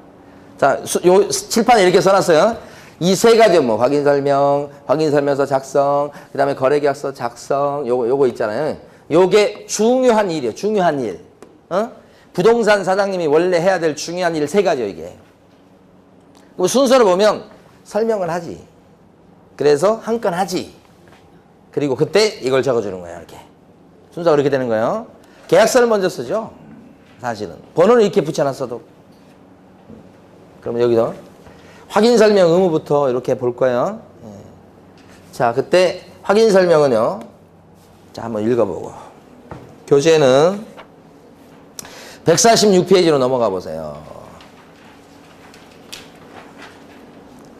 자, 요 칠판에 이렇게 써놨어요. 이 세 가지 뭐 확인설명, 확인설명서 작성, 그 다음에 거래계약서 작성, 요거 있잖아요. 요게 중요한 일이에요. 중요한 일. 부동산 사장님이 원래 해야 될 중요한 일 세 가지요, 이게. 순서를 보면 설명을 하지. 그래서 한 건 하지. 그리고 그때 이걸 적어주는 거예요, 이렇게. 순서가 그렇게 되는 거예요. 계약서를 먼저 쓰죠. 사실은. 번호를 이렇게 붙여놨어도. 그러면 여기서 확인설명 의무부터 이렇게 볼 거예요. 자, 그때 확인설명은요. 자, 한번 읽어보고. 교재는 146페이지로 넘어가 보세요.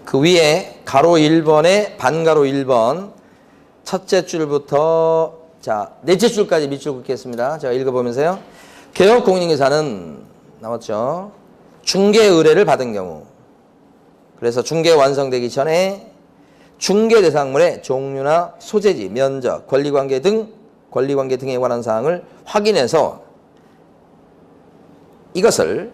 그 위에 가로 1번에 반가로 1번 첫째 줄부터 자 넷째 줄까지 밑줄 긋겠습니다. 제가 읽어보면서요. 개업공인중개사는 나왔죠. 중개 의뢰를 받은 경우 그래서 중개 완성되기 전에 중개 대상물의 종류나 소재지, 면적, 권리관계 등에 관한 사항을 확인해서 이것을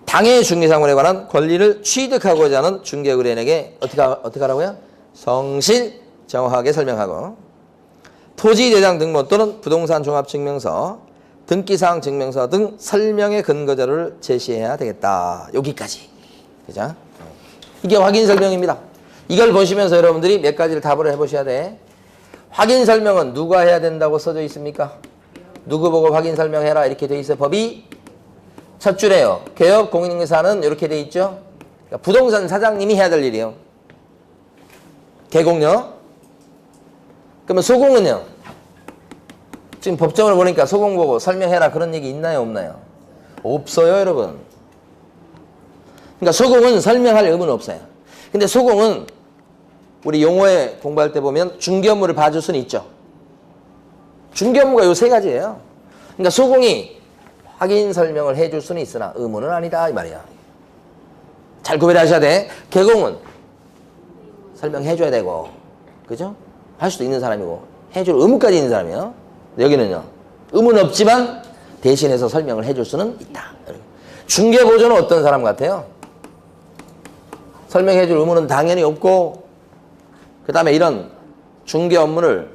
당해 중개사물에 관한 권리를 취득하고자 하는 중개 의뢰인에게 어떻게 하라고요? 성실 정확하게 설명하고 토지 대장 등본 또는 부동산 종합증명서, 등기사항 증명서 등 설명의 근거 자료를 제시해야 되겠다. 여기까지. 그죠? 이게 확인 설명입니다. 이걸 보시면서 여러분들이 몇 가지를 답을 해보셔야 돼. 확인 설명은 누가 해야 된다고 써져 있습니까? 누구 보고 확인 설명해라 이렇게 돼 있어요. 법이 첫 줄에요. 개업 공인중개사는 이렇게 돼 있죠. 그러니까 부동산 사장님이 해야 될 일이에요. 개공요. 그러면 소공은요. 지금 법정을 보니까 소공 보고 설명해라 그런 얘기 있나요, 없나요? 없어요, 여러분. 그러니까 소공은 설명할 의무는 없어요. 근데 소공은 우리 용어에 공부할 때 보면 중개 업무를 봐줄 수는 있죠. 중개 업무가 요 세 가지예요. 그러니까 소공이 확인 설명을 해줄 수는 있으나 의무는 아니다 이 말이야. 잘 구별하셔야 돼. 개공은 설명해줘야 되고, 그죠? 할 수도 있는 사람이고 해줄 의무까지 있는 사람이에요. 여기는요. 의무는 없지만 대신해서 설명을 해줄 수는 있다. 중개보조는 어떤 사람 같아요? 설명해줄 의무는 당연히 없고 그 다음에 이런 중개 업무를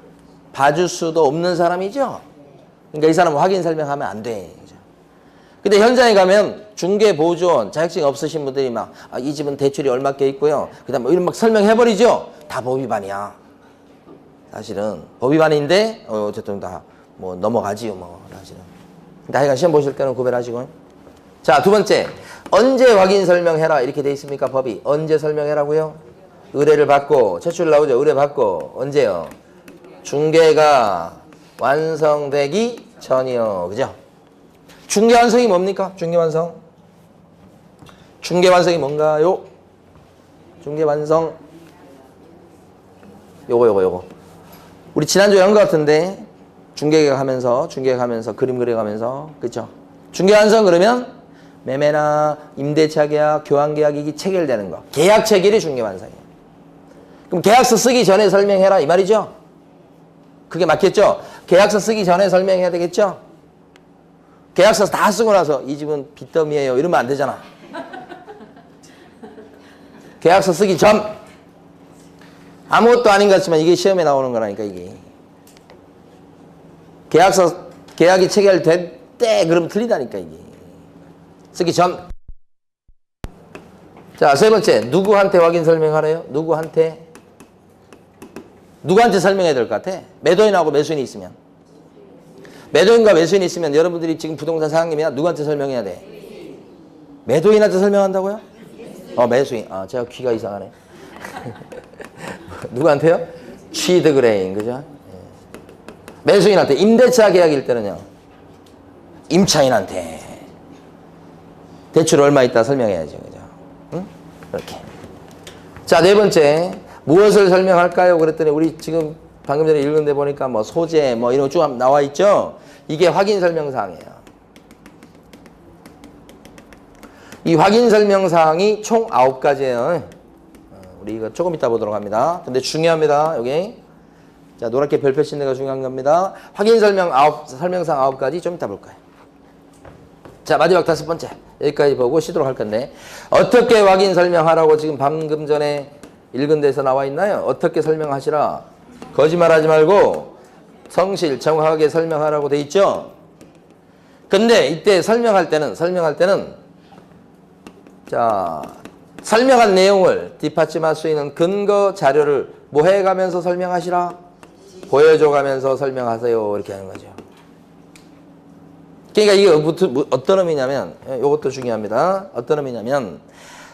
봐줄 수도 없는 사람이죠. 그러니까 이 사람은 확인 설명하면 안 돼. 근데 현장에 가면 중개보조원 자격증 없으신 분들이 막 이 집은 대출이 얼마 께 있고요. 그 다음에 이런 막 설명해버리죠. 다 법 위반이야. 사실은 법 위반인데 어쨌든 다 뭐 넘어가지요. 뭐 사실은. 근데 하여간 시험 보실 때는 구별하시고. 자, 두 번째. 언제 확인 설명해라 이렇게 돼 있습니까? 법이. 언제 설명해라고요? 의뢰를 받고 첫 줄 나오죠. 의뢰 받고 언제요? 중개가 완성되기 전이요. 그죠? 중개 완성이 뭡니까? 중개 완성. 중개 완성이 뭔가요? 중개 완성. 요거. 우리 지난주에 한 것 같은데 중개계약 하면서 그림 그려가면서 그쵸? 중개 완성 그러면 매매나 임대차 계약, 교환 계약이 체결되는 거. 계약 체결이 중개 완성이에요. 그럼 계약서 쓰기 전에 설명해라 이 말이죠? 그게 맞겠죠? 계약서 쓰기 전에 설명해야 되겠죠? 계약서 다 쓰고 나서 이 집은 빚더미예요 이러면 안 되잖아. 계약서 쓰기 전 아무것도 아닌 것 같지만 이게 시험에 나오는 거라니까 이게. 계약이 체결될 때 그러면 틀리다니까 이게. 쓰기 전. 자, 세 번째. 누구한테 확인 설명하래요? 누구한테 설명해야 될 것 같아? 매도인하고 매수인이 있으면. 매도인과 매수인이 있으면 여러분들이 지금 부동산 사장님이야. 누구한테 설명해야 돼? 매도인한테 설명한다고요? 매수인. 제가 귀가 이상하네. 누구한테요? 취득의뢰인, 그죠? 매수인한테. 임대차 계약일 때는요. 임차인한테. 대출 얼마 있다 설명해야죠, 그죠? 응? 이렇게. 자, 네 번째. 무엇을 설명할까요? 그랬더니 우리 지금 방금 전에 읽은 데 보니까 뭐 소재 뭐 이런 거 쭉 나와 있죠? 이게 확인 설명사항이에요. 이 확인 설명사항이 총 9가지예요. 우리 이거 조금 이따 보도록 합니다. 근데 중요합니다. 여기. 자, 노랗게 별표 친 데가 중요한 겁니다. 확인 설명사항 9가지 좀 이따 볼 거예요. 자, 마지막 5번째. 여기까지 보고 쉬도록 할 건데 어떻게 확인 설명하라고 지금 방금 전에 읽은 데서 나와 있나요? 어떻게 설명하시라? 거짓말하지 말고 성실, 정확하게 설명하라고 돼 있죠? 근데 이때 설명할 때는 자, 설명한 내용을 뒷받침할 수 있는 근거 자료를 뭐 해가면서 설명하시라? 보여줘가면서 설명하세요. 이렇게 하는 거죠. 그러니까 이게 어떤 의미냐면, 이것도 중요합니다. 어떤 의미냐면,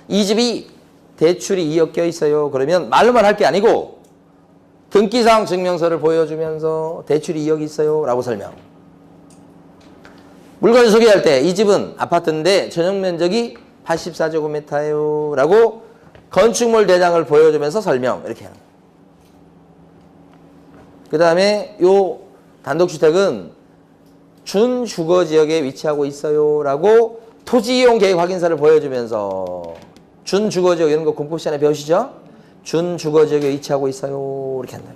이 집이 대출이 2억 껴 있어요. 그러면 말로만 할 게 아니고, 등기사항 증명서를 보여주면서 대출이 2억 있어요. 라고 설명. 물건 소개할 때 이 집은 아파트인데 전용 면적이 84제곱미터예요. 라고 건축물 대장을 보여주면서 설명. 이렇게 하는 거예요. 그 다음에 요 단독주택은 준주거지역에 위치하고 있어요. 라고 토지이용 계획 확인서를 보여주면서 준주거지역 이런 거 공법 시간에 배우시죠? 준주거지역에 위치하고 있어요. 이렇게 한다.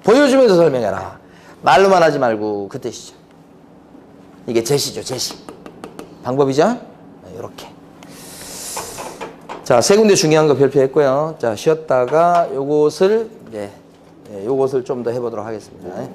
보여주면서 설명해라. 말로만 하지 말고 그 뜻이죠. 이게 제시죠. 제시. 방법이죠? 이렇게. 자, 세 군데 중요한 거 별표했고요. 자, 쉬었다가 요것을 이제 요것을 좀 더 해보도록 하겠습니다.